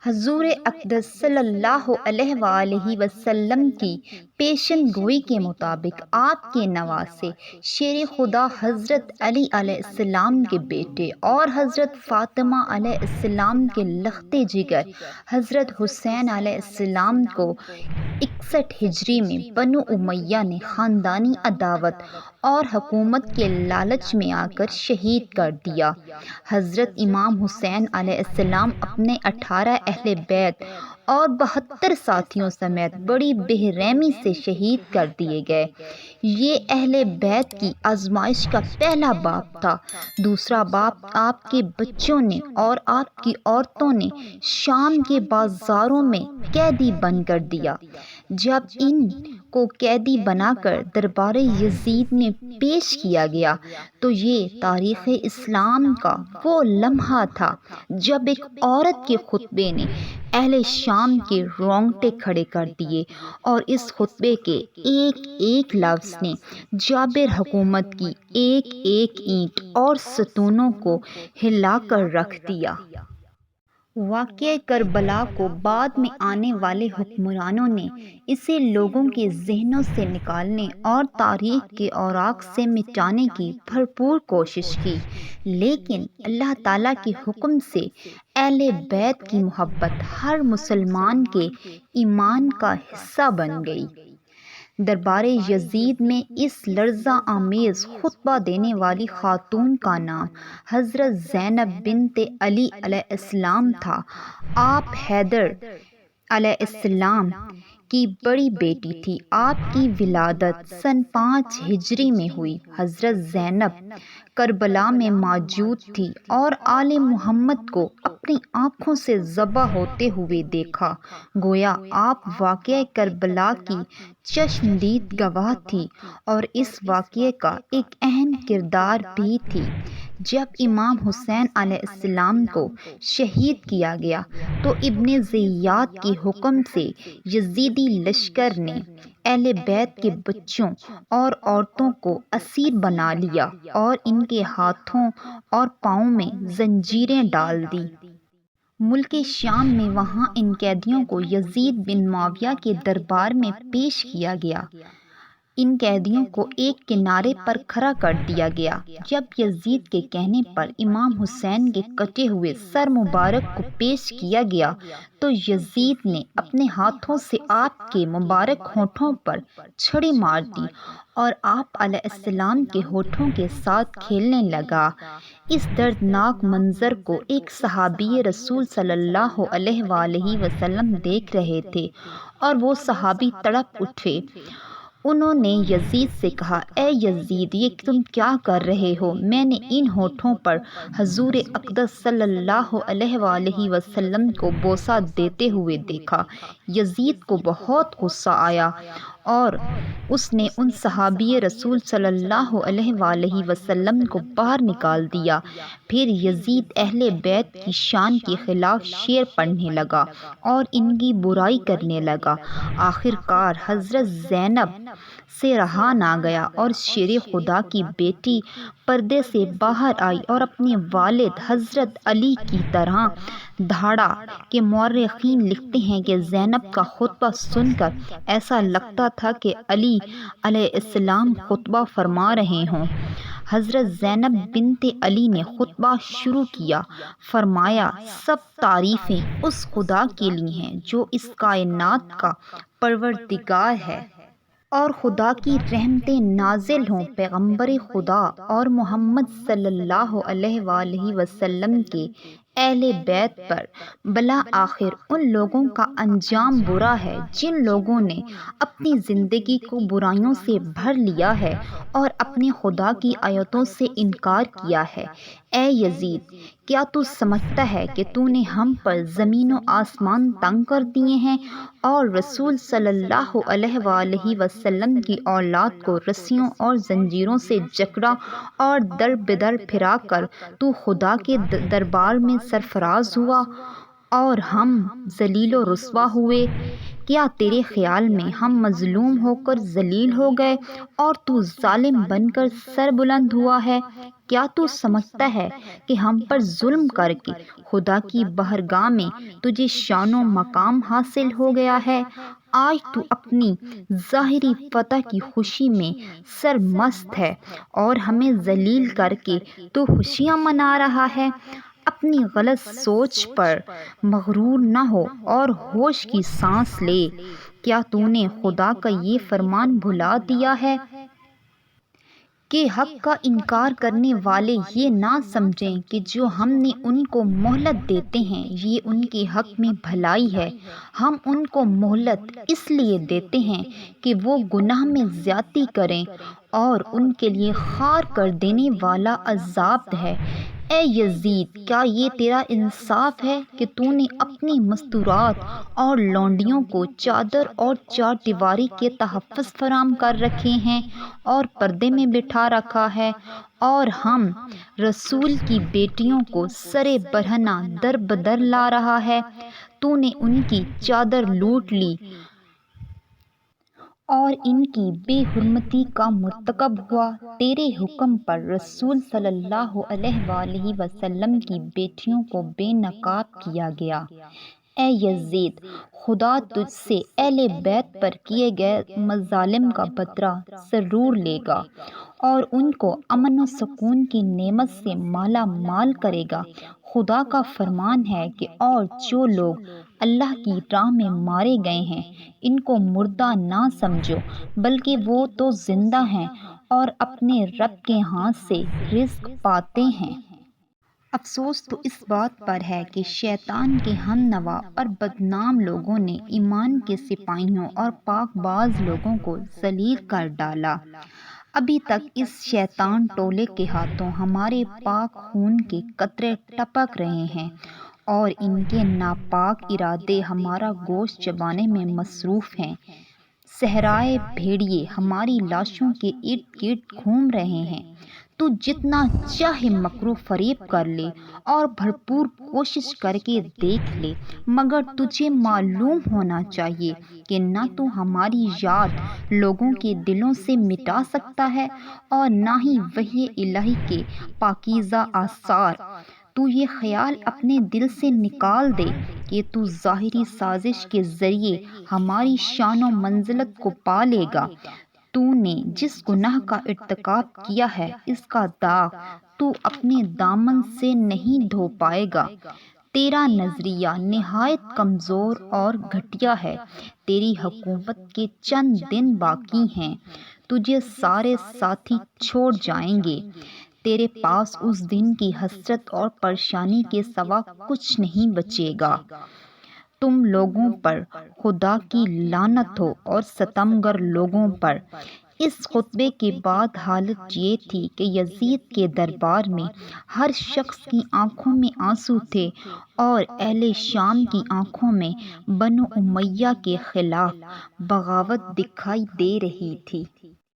حضور اقدس صلی اللہ علیہ وآلہ وسلم کی پیشن گوئی کے مطابق آپ کے نواسے شیر خدا حضرت علی علیہ السلام کے بیٹے اور حضرت فاطمہ علیہ السلام کے لخت جگر حضرت حسین علیہ السلام کو 61 ہجری میں بنو امیہ نے خاندانی عداوت اور حکومت کے لالچ میں آ کر شہید کر دیا۔ حضرت امام حسین علیہ السلام اپنے 18 اہل بیت اور 72 ساتھیوں سمیت بڑی بے رحمی سے شہید کر دیے گئے۔ یہ اہل بیت کی آزمائش کا پہلا باب تھا۔ دوسرا باب آپ کے بچوں نے اور آپ کی عورتوں نے شام کے بازاروں میں قیدی بن کر دیا۔ جب ان کو قیدی بنا کر دربار یزید میں پیش کیا گیا تو یہ تاریخ اسلام کا وہ لمحہ تھا جب ایک عورت کے خطبے نے اہل شام کے رونگٹے کھڑے کر دیے، اور اس خطبے کے ایک ایک لفظ نے جابر حکومت کی ایک ایک اینٹ اور ستونوں کو ہلا کر رکھ دیا۔ واقعہ کربلا کو بعد میں آنے والے حکمرانوں نے اسے لوگوں کے ذہنوں سے نکالنے اور تاریخ کے اوراق سے مٹانے کی بھرپور کوشش کی، لیکن اللہ تعالیٰ کے حکم سے اہل بیت کی محبت ہر مسلمان کے ایمان کا حصہ بن گئی۔ دربار یزید میں اس لرزہ آمیز خطبہ دینے والی خاتون کا نام حضرت زینب بنت علی علیہ السلام تھا۔ آپ حیدر علیہ السلام کی بڑی بیٹی تھی۔ آپ کی ولادت سن 5 ہجری میں ہوئی۔ حضرت زینب کربلا میں موجود تھی اور آل محمد کو اپنی آنکھوں سے ذبح ہوتے ہوئے دیکھا۔ گویا آپ واقعہ کربلا کی چشمدید گواہ تھی اور اس واقعے کا ایک اہم کردار بھی تھی۔ جب امام حسین علیہ السلام کو شہید کیا گیا تو ابن زیاد کے حکم سے یزیدی لشکر نے اہل بیت کے بچوں اور عورتوں کو اسیر بنا لیا اور ان کے ہاتھوں اور پاؤں میں زنجیریں ڈال دیں۔ ملک شام میں وہاں ان قیدیوں کو یزید بن معاویہ کے دربار میں پیش کیا گیا۔ ان قیدیوں کو ایک کنارے پر کھڑا کر دیا گیا۔ جب یزید کے کہنے پر امام حسین کے کٹے ہوئے سر مبارک کو پیش کیا گیا تو یزید نے اپنے ہاتھوں سے آپ کے مبارک ہونٹوں پر چھڑی مار دی اور آپ علیہ السلام کے ہونٹوں کے ساتھ کھیلنے لگا۔ اس دردناک منظر کو ایک صحابی رسول صلی اللہ علیہ وآلہ وسلم دیکھ رہے تھے اور وہ صحابی تڑپ اٹھے۔ انہوں نے یزید سے کہا، اے یزید، یہ تم کیا کر رہے ہو؟ میں نے ان ہونٹوں پر حضور اقدس صلی اللہ علیہ وآلہ وسلم کو بوسہ دیتے ہوئے دیکھا۔ یزید کو بہت غصہ آیا اور اس نے ان صحابی رسول صلی اللہ علیہ وآلہ وسلم کو باہر نکال دیا۔ پھر یزید اہل بیت کی شان کے خلاف شعر پڑھنے لگا اور ان کی برائی کرنے لگا۔ آخر کار حضرت زینب سے رہا نہ گیا اور شیر خدا کی بیٹی پردے سے باہر آئی اور اپنے والد حضرت علی کی طرح دھاڑا کہ مورخین لکھتے ہیں کہ زینب کا خطبہ سن کر ایسا لگتا تھا کہ علی علیہ السلام خطبہ فرما رہے ہوں۔ حضرت زینب بنت علی نے خطبہ شروع کیا۔ فرمایا، سب تعریفیں اس خدا کے لیے ہیں جو اس کائنات کا پروردگار ہے، اور خدا کی رحمتیں نازل ہوں پیغمبر خدا اور محمد صلی اللہ علیہ وآلہ وسلم کے اہل بیت پر۔ بالآخر ان لوگوں کا انجام برا ہے جن لوگوں نے اپنی زندگی کو برائیوں سے بھر لیا ہے اور اپنے خدا کی آیتوں سے انکار کیا ہے۔ اے یزید، کیا تو سمجھتا ہے کہ تو نے ہم پر زمین و آسمان تنگ کر دیے ہیں اور رسول صلی اللہ علیہ وآلہ وسلم کی اولاد کو رسیوں اور زنجیروں سے جکڑا اور در بدر پھرا کر تو خدا کے دربار میں سرفراز ہوا اور ہم ذلیل و رسوا ہوئے؟ کیا تیرے خیال میں ہم مظلوم ہو کر ذلیل ہو گئے اور تو ظالم بن کر سر بلند ہوا ہے؟ کیا تو سمجھتا ہے کہ ہم پر ظلم کر کے خدا کی بارگاہ میں تجھے شان و مقام حاصل ہو گیا ہے؟ آج تو اپنی ظاہری فتح کی خوشی میں سرمست ہے اور ہمیں ذلیل کر کے تو خوشیاں منا رہا ہے۔ اپنی غلط سوچ پر مغرور نہ ہو اور ہوش کی سانس لے۔ کیا تو نے خدا کا یہ فرمان بھلا دیا ہے کہ حق کا انکار کرنے والے یہ نہ سمجھیں کہ جو ہم نے ان کو مہلت دیتے ہیں یہ ان کے حق میں بھلائی ہے؟ ہم ان کو مہلت اس لیے دیتے ہیں کہ وہ گناہ میں زیادتی کریں اور ان کے لیے خار کر دینے والا عذاب ہے۔ اے یزید، کیا یہ تیرا انصاف ہے کہ تو نے اپنی مستورات اور لونڈیوں کو چادر اور چار دیواری کے تحفظ فراہم کر رکھے ہیں اور پردے میں بٹھا رکھا ہے، اور ہم رسول کی بیٹیوں کو سرے برہنہ در بدر لا رہا ہے؟ تو نے ان کی چادر لوٹ لی اور ان کی بے حرمتی کا مرتکب ہوا۔ تیرے حکم پر رسول صلی اللہ علیہ وآلہ وسلم کی بیٹیوں کو بے نقاب کیا گیا۔ اے یزید، خدا تجھ سے اہل بیت پر کیے گئے مظالم کا بدلہ ضرور لے گا اور ان کو امن و سکون کی نعمت سے مالا مال کرے گا۔ خدا کا فرمان ہے کہ اور جو لوگ اللہ کی راہ میں مارے گئے ہیں ان کو مردہ نہ سمجھو، بلکہ وہ تو زندہ ہیں اور اپنے رب کے ہاتھ سے رزق پاتے ہیں۔ افسوس تو اس بات پر ہے کہ شیطان کے ہم نوا اور بدنام لوگوں نے ایمان کے سپاہیوں اور پاک باز لوگوں کو ذلیل کر ڈالا۔ ابھی تک اس شیطان ٹولے کے ہاتھوں ہمارے پاک خون کے قطرے ٹپک رہے ہیں اور ان کے ناپاک ارادے ہمارا گوشت چبانے میں مصروف ہیں۔ صحرائے بھیڑیے ہماری لاشوں کے ارد گرد گھوم رہے ہیں۔ تو جتنا چاہے مکر و فریب کر لے اور بھرپور کوشش کر کے دیکھ لے، مگر تجھے معلوم ہونا چاہیے کہ نہ تو ہماری یاد لوگوں کے دلوں سے مٹا سکتا ہے اور نہ ہی وحی الہی کے پاکیزہ آثار۔ تو یہ خیال اپنے دل سے نکال دے کہ تو ظاہری سازش کے ذریعے ہماری شان و منزلت کو پا لے گا۔ تو نے جس گناہ کا ارتکاب کیا ہے اس کا داغ تو اپنے دامن سے نہیں دھو پائے گا۔ تیرا نظریہ نہایت کمزور اور گھٹیا ہے۔ تیری حکومت کے چند دن باقی ہیں، تجھے سارے ساتھی چھوڑ جائیں گے۔ تیرے پاس اس دن کی حسرت اور پریشانی کے سوا کچھ نہیں بچے گا۔ تم لوگوں پر خدا کی لعنت ہو اور ستمگر لوگوں پر۔ اس خطبے کے بعد حالت یہ تھی کہ یزید کے دربار میں ہر شخص کی آنکھوں میں آنسو تھے اور اہل شام کی آنکھوں میں بنو امیہ کے خلاف بغاوت دکھائی دے رہی تھی۔